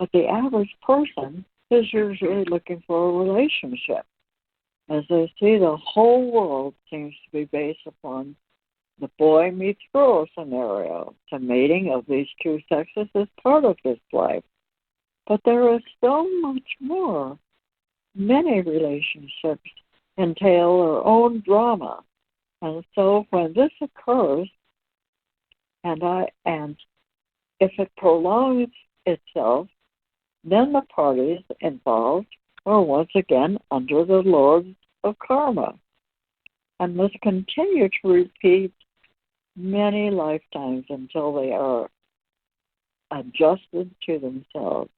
But the average person is usually looking for a relationship, as they see the whole world seems to be based upon the boy meets girl scenario. The mating of these two sexes is part of this life. But there is so much more. Many relationships entail their own drama. And so when this occurs, and if it prolongs itself, then the parties involved are once again under the lords of karma and must continue to repeat many lifetimes until they are adjusted to themselves.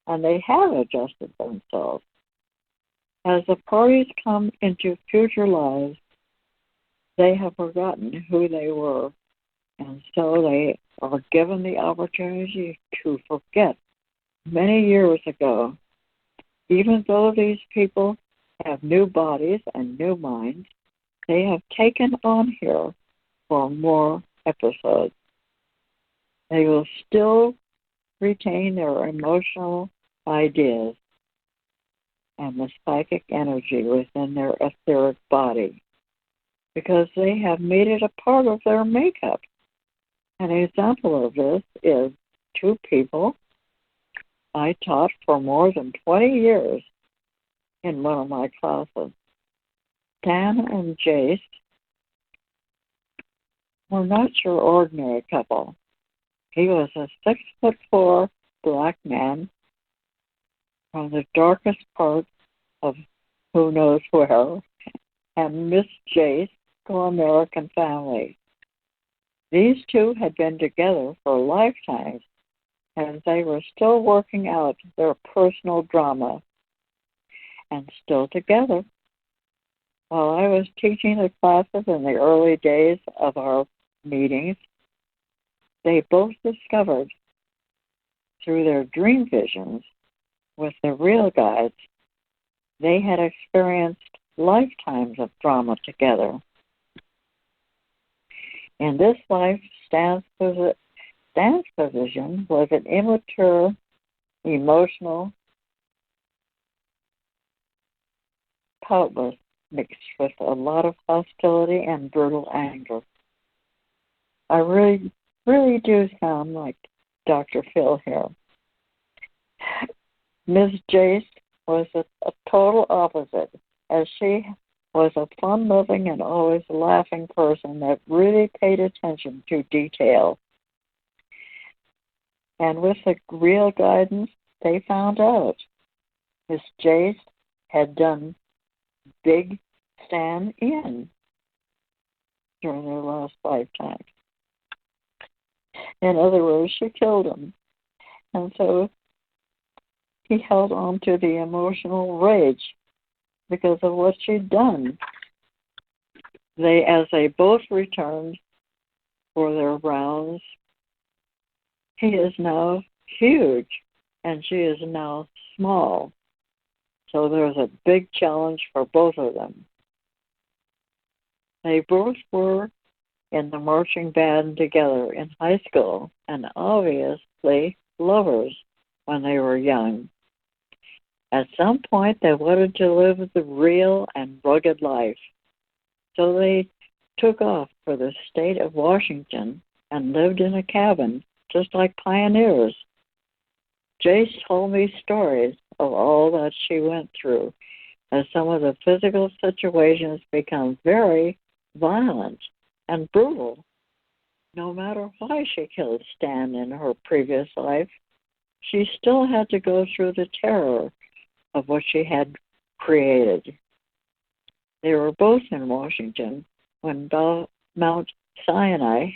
And they have adjusted themselves. As the parties come into future lives, they have forgotten who they were, and so they are given the opportunity to forget many years ago. Even though these people have new bodies and new minds, they have taken on here for more episodes. They will still retain their emotional ideas and the psychic energy within their etheric body because they have made it a part of their makeup. An example of this is two people I taught for more than 20 years in one of my classes. Dan and Jace were not your ordinary couple. He was a 6'4" black man from the darkest part of who knows where, and Miss Jace, American family. These two had been together for lifetimes, and they were still working out their personal drama, and still together. While I was teaching the classes in the early days of our meetings, they both discovered through their dream visions with the real guides, they had experienced lifetimes of drama together. In this life, Stan's position was an immature, emotional, thoughtless, mixed with a lot of hostility and brutal anger. I really do sound like Dr. Phil here. Ms. Jace was a total opposite, as she was a fun-loving and always laughing person that really paid attention to detail. And with the real guidance, they found out Miss Jace had done Big Stan in during their last lifetime. In other words, she killed him. And so he held on to the emotional rage because of what she'd done. As they both returned for their rounds, he is now huge and she is now small. So there's a big challenge for both of them. They both were in the marching band together in high school and obviously lovers when they were young. At some point, they wanted to live the real and rugged life. So they took off for the state of Washington and lived in a cabin, just like pioneers. Jace told me stories of all that she went through, as some of the physical situations become very violent and brutal. No matter why she killed Stan in her previous life, she still had to go through the terror of what she had created. They were both in Washington when Mount Sinai,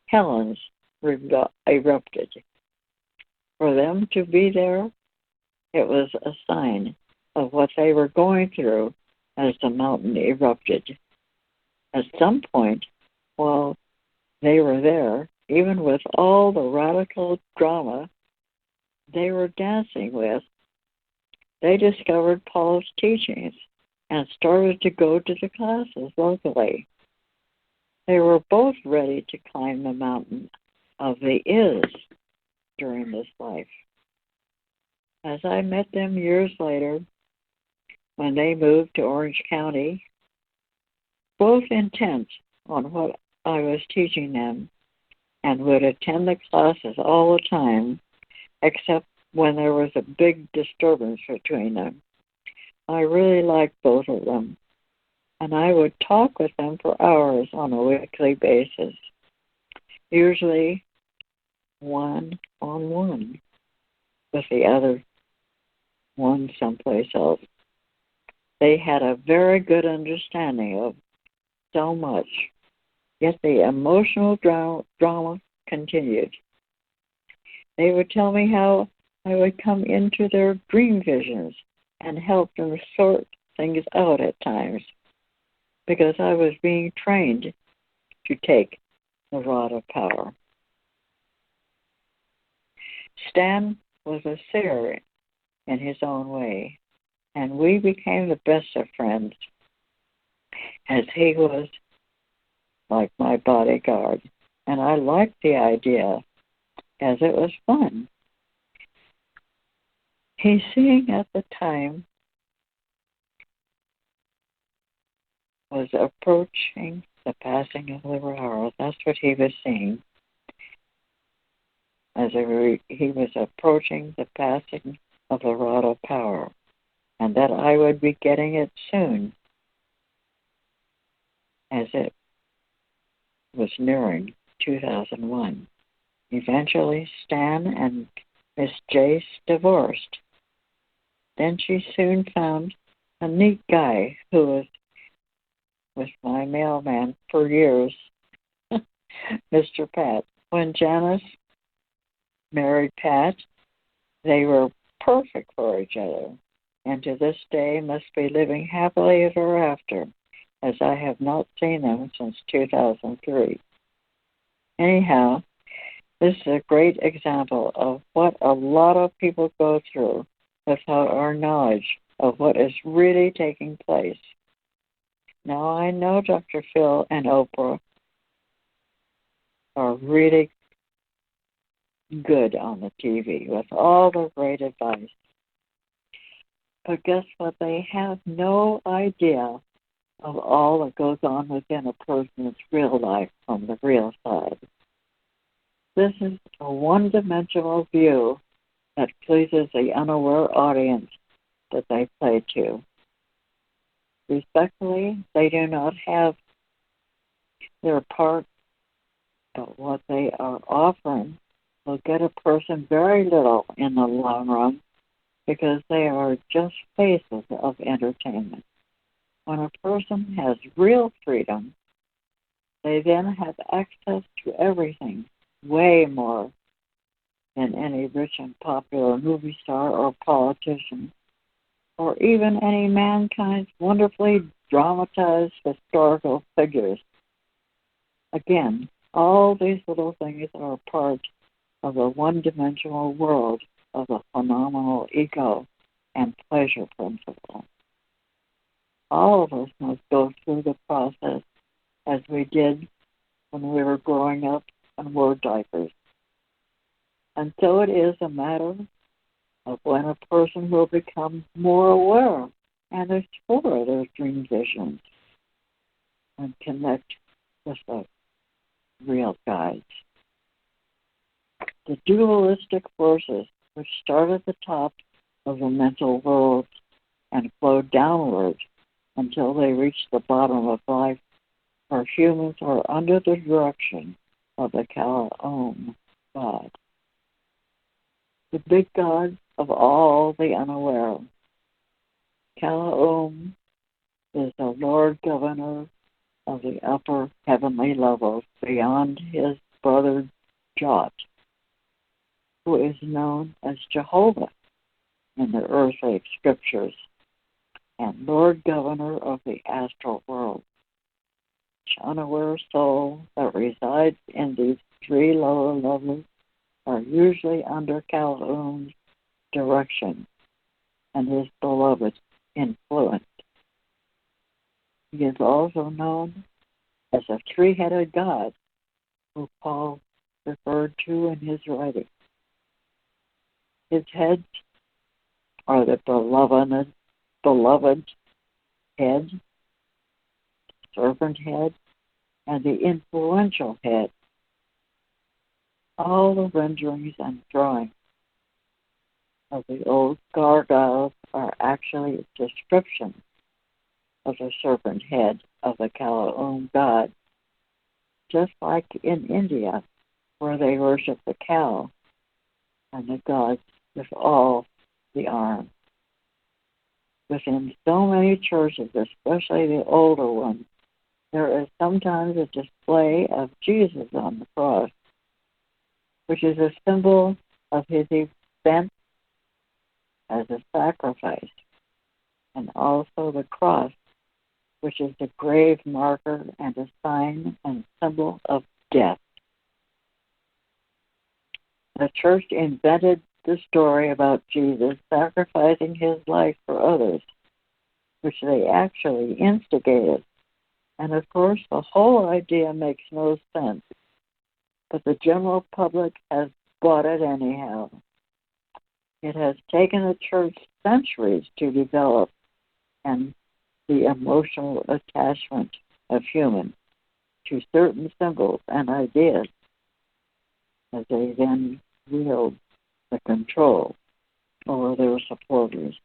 Helens, erupted. For them to be there, it was a sign of what they were going through as the mountain erupted. At some point, while they were there, even with all the radical drama they were dancing with, they discovered Paul's teachings and started to go to the classes locally. They were both ready to climb the mountain of the is during this life. As I met them years later, when they moved to Orange County, both intent on what I was teaching them and would attend the classes all the time, except when there was a big disturbance between them. I really liked both of them, and I would talk with them for hours on a weekly basis, usually one-on-one with the other one someplace else. They had a very good understanding of so much, yet the emotional drama continued. They would tell me how I would come into their dream visions and help them sort things out at times, because I was being trained to take the rod of power. Stan was a seer in his own way, and we became the best of friends, as he was like my bodyguard, and I liked the idea, as it was fun. His seeing at the time was approaching the passing of the hour. That's what he was seeing. As he was approaching the passing of the rod of power, and that I would be getting it soon, as it was nearing 2001. Eventually, Stan and Miss Jace divorced. Then she soon found a neat guy who was with my mailman for years, Mr. Pat. When Janice married Pat, they were perfect for each other, and to this day must be living happily ever after, as I have not seen them since 2003. Anyhow, this is a great example of what a lot of people go through without our knowledge of what is really taking place. Now, I know Dr. Phil and Oprah are really good on the TV with all the great advice. But guess what? They have no idea of all that goes on within a person's real life from the real side. This is a one-dimensional view that pleases the unaware audience that they play to. Respectfully, they do not have their part, but what they are offering will get a person very little in the long run, because they are just faces of entertainment. When a person has real freedom, they then have access to everything, way more than any rich and popular movie star or politician, or even any mankind's wonderfully dramatized historical figures. Again, all these little things are part of the one-dimensional world of the phenomenal ego and pleasure principle. All of us must go through the process as we did when we were growing up and wore diapers. And so it is a matter of when a person will become more aware and explore their dream visions and connect with the real guides. The dualistic forces which start at the top of the mental world and flow downward until they reach the bottom of life, where humans are under the direction of the Kala-Om God, the big God of all the unaware. Kala-Om is the Lord Governor of the upper heavenly levels beyond his brother Jot, who is known as Jehovah in the earthly scriptures, and Lord Governor of the astral world. Each unaware soul that resides in these three lower levels are usually under Kala-Om's direction and his beloved influence. He is also known as a three-headed God, who Paul referred to in his writing. His heads or the beloved head, serpent head, and the influential head. All the renderings and drawings of the old gargoyles are actually a description of the serpent head of the Kalaum god, just like in India, where they worship the cow and the gods with all the arms. Within so many churches, especially the older ones, there is sometimes a display of Jesus on the cross, which is a symbol of his event as a sacrifice, and also the cross, which is the grave marker and a sign and symbol of death. The church invented the story about Jesus sacrificing his life for others, which they actually instigated. And of course, the whole idea makes no sense, but the general public has bought it anyhow. It has taken the church centuries to develop, and the emotional attachment of humans to certain symbols and ideas as they then wield the control over their supporters.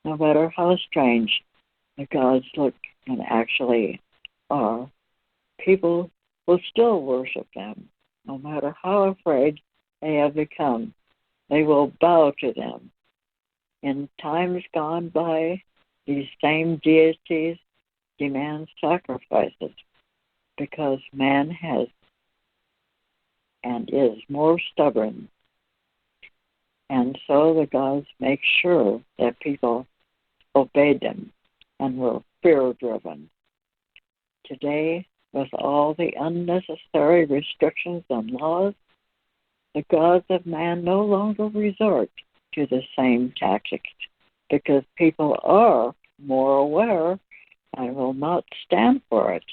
No matter how strange the gods look and actually are, people will still worship them. No matter how afraid they have become, they will bow to them. In times gone by, these same deities demand sacrifices because man has and is more stubborn. And so the gods make sure that people obeyed them and were fear-driven. Today, with all the unnecessary restrictions and laws, the gods of man no longer resort to the same tactics because people are more aware and will not stand for it.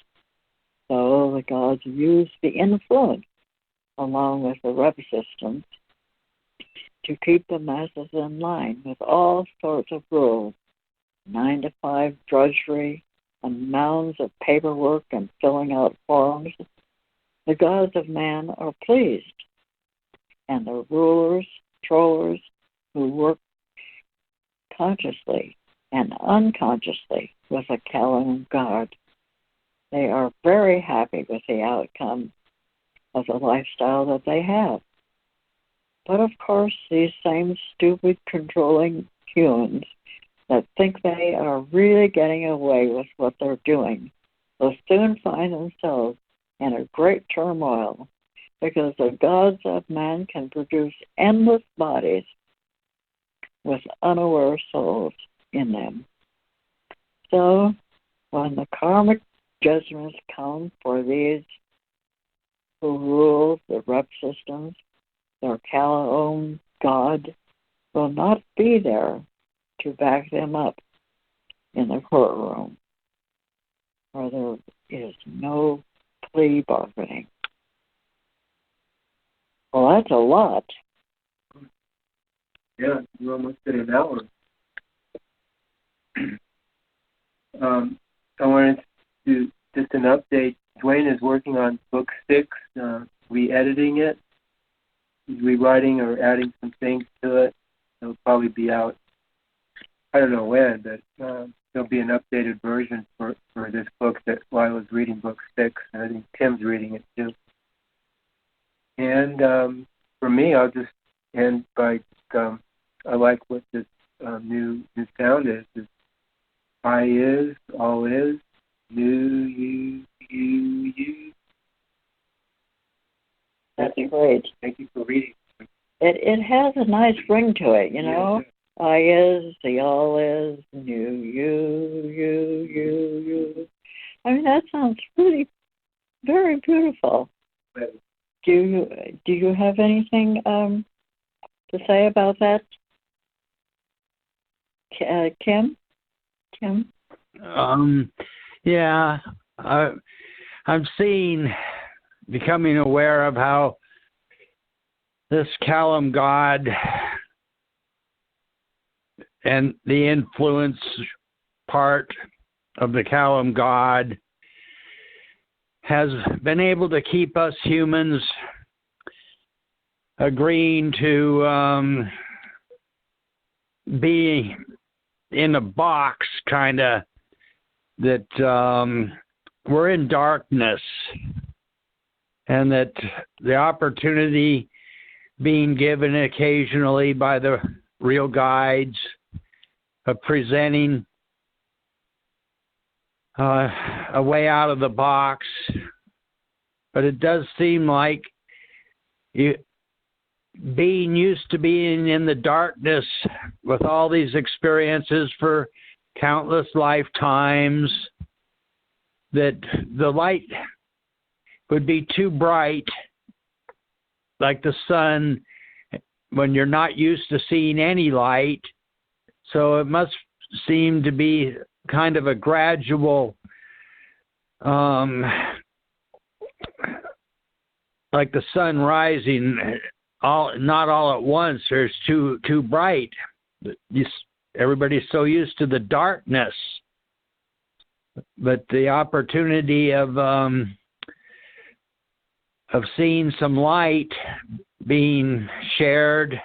So the gods use the influence along with the rep systems to keep the masses in line with all sorts of rules, 9-to-5 drudgery, and mounds of paperwork and filling out forms. The gods of man are pleased, and the rulers, trollers who work consciously and unconsciously with a Kalaum god, they are very happy with the outcome of the lifestyle that they have. But of course, these same stupid, controlling humans that think they are really getting away with what they're doing will soon find themselves in a great turmoil because the gods of man can produce endless bodies with unaware souls in them. So, when the karmic judgments come for these who rule the rep systems, their Kalaum god will not be there to back them up in the courtroom, where there is no plea bargaining. Well, that's a lot. Yeah, you almost did an hour. I wanted to just an update. Dwayne is working on book 6, re-editing it. He's rewriting or adding some things to it. It'll probably be out, I don't know when, but there'll be an updated version for this book that Lila's reading, book 6, and I think Tim's reading it too. And for me, I'll just end by, I like what this new sound is. It's I is, all is, new, you. That's great. Thank you for reading. It has a nice ring to it, you know. Yeah. I is, the all is, new, you. I mean, that sounds really very beautiful. Do you have anything to say about that, Kim? Kim? Yeah, I'm becoming aware of how this Kalaum god and the influence part of the Kalam God has been able to keep us humans agreeing to be in a box, kind of, that we're in darkness, and that the opportunity being given occasionally by the real guides of presenting a way out of the box. But it does seem like being used to being in the darkness with all these experiences for countless lifetimes, that the light would be too bright, like the sun, when you're not used to seeing any light. So it must seem to be kind of a gradual, like the sun rising, not all at once. There's too bright. Everybody's so used to the darkness, but the opportunity of seeing some light being shared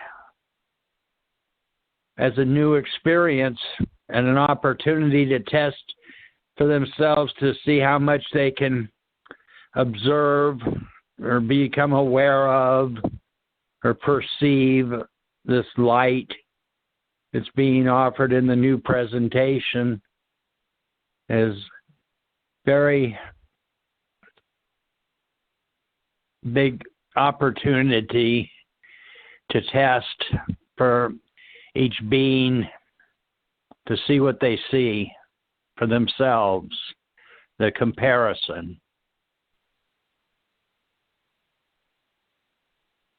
as a new experience and an opportunity to test for themselves to see how much they can observe or become aware of or perceive this light that's being offered in the new presentation, is very big opportunity to test for each being to see what they see for themselves, the comparison.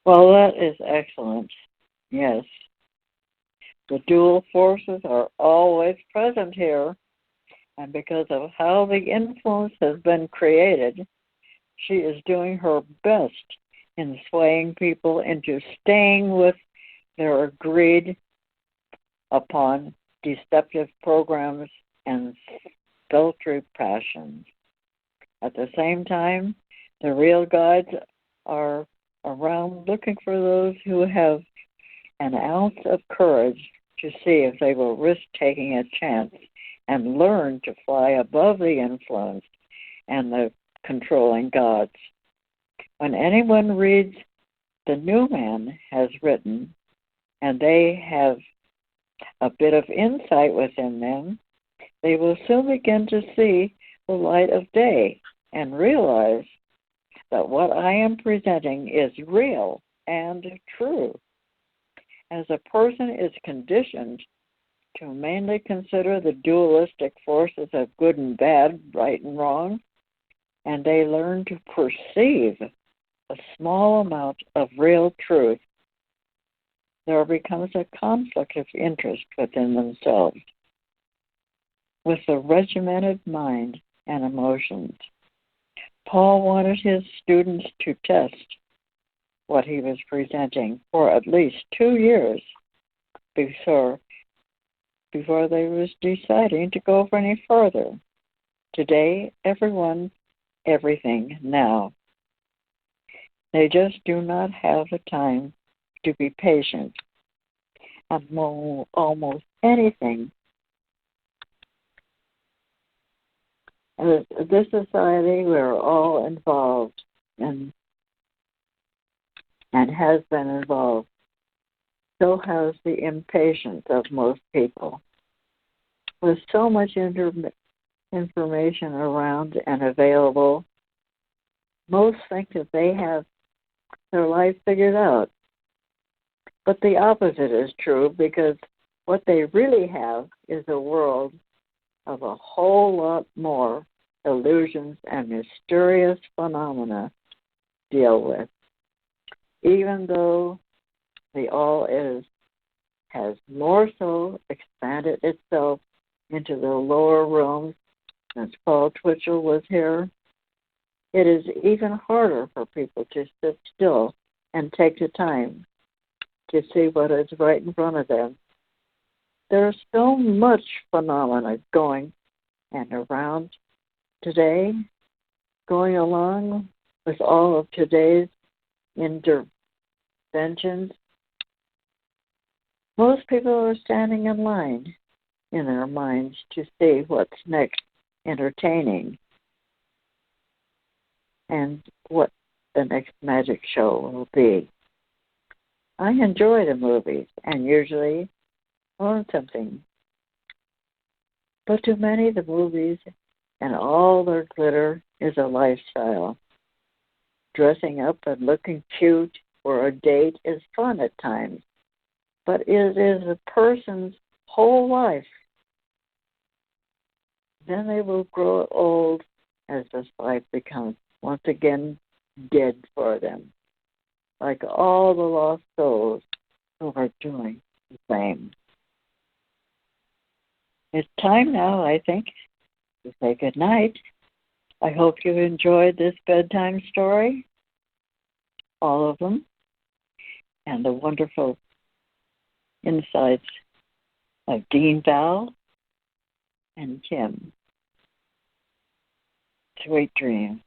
Well, that is excellent. Yes. The dual forces are always present here, and because of how the influence has been created, she is doing her best in swaying people into staying with their agreed upon deceptive programs and sultry passions. At the same time, the real guides are around looking for those who have an ounce of courage to see if they will risk taking a chance and learn to fly above the influence and the controlling gods. When anyone reads The New Man Has Written, and they have a bit of insight within them, they will soon begin to see the light of day and realize that what I am presenting is real and true. As a person is conditioned to mainly consider the dualistic forces of good and bad, right and wrong, and they learn to perceive a small amount of real truth, there becomes a conflict of interest within themselves with the regimented mind and emotions. Paul wanted his students to test what he was presenting for at least 2 years before they was deciding to go for any further. Today, everyone, everything now. They just do not have the time to be patient. And almost anything. As this society, we're all involved and has been involved. So has the impatience of most people. With so much information around and available, most think that they have their life figured out. But the opposite is true, because what they really have is a world of a whole lot more illusions and mysterious phenomena to deal with. Even though the all is has more so expanded itself into the lower rooms since Paul Twitchell was here, it is even harder for people to sit still and take the time to see what is right in front of them. There's so much phenomena going and around today, going along with all of today's interventions. Most people are standing in line in their minds to see what's next entertaining and what the next magic show will be. I enjoy the movies and usually learn something. But to many, the movies and all their glitter is a lifestyle. Dressing up and looking cute for a date is fun at times, but it is a person's whole life. Then they will grow old as this life becomes once again dead for them, like all the lost souls who are doing the same. It's time now, I think, to say good night. I hope you enjoyed this bedtime story, all of them, and the wonderful insights of Dean Val and Kim. Sweet dreams.